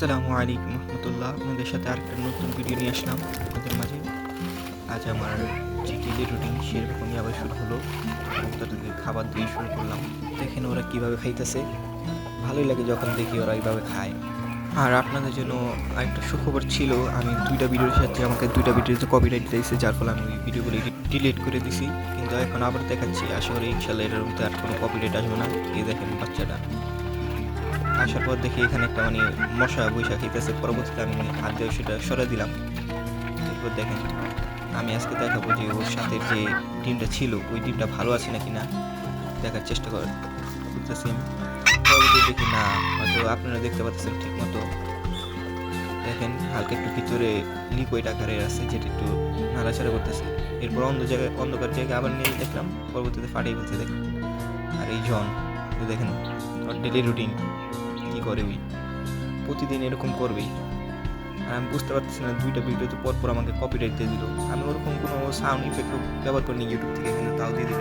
আসসালামু আলাইকুম রহমতুল্লাহ। আপনাদের সাথে আরেকটা নতুন ভিডিও নিয়ে আসলাম আপনাদের মাঝে। আজ আমার যে ডেলি রুটিন সেরকমই আবার শুরু হলো এবং তাদেরকে খাবার দিয়ে শুরু করলাম। দেখেন ওরা কীভাবে খাইতেছে, ভালোই লাগে যখন দেখি ওরা এইভাবে খায়। আর আপনাদের জন্য আরেকটা সুখবর ছিল, আমি দুইটা ভিডিওর সাথে আমাকে দুইটা ভিডিওতে কপিরাইট দিয়েছে, যার ফলে আমি ওই ভিডিওগুলি ডিলিট করে দিছি। কিন্তু এখন আবার দেখাচ্ছি, আশা করি ইনশাল্লাহ এটার মধ্যে আর কোনো কপিরাইট আসবে না। এই দেখেন বাচ্চাটা আসার পর দেখি এখানে একটা মশা বৈশা খেতেছে। পরবর্তীতে আমি হাত দিয়ে সেটা সরে দিলাম। এরপর দেখেন আমি আজকে দেখাবো যে ওর সাথে যে ডিমটা ছিল ওই ডিমটা ভালো আছে নাকি না দেখার চেষ্টা করতেছি। পরবর্তী দেখি না, হয়তো আপনারা দেখতে পাচ্ছেন ঠিক মতো। দেখেন হালকা একটু ভিতরে লিকুইড আকারের আছে, যেটা একটু নাড়াচাড়া করতেছে। এরপর অন্ধকার জায়গায় আবার নিয়ে দেখলাম, পরবর্তীতে ফাটিয়ে ফেলতে দেখেন। আর এই জন দেখেন ওর ডেলি রুটিন কি করে, ওই প্রতিদিন এরকম করবেই। আর আমি বুঝতে পারতেছি না, দুইটা ভিডিওতে পর পর আমাকে কপিরাইট দিয়ে দিল। আমি ওরকম কোনো সাউন্ড ইফেক্ট ব্যবহার করিনি ইউটিউব থেকে, এখানে তাও দিয়ে দিল।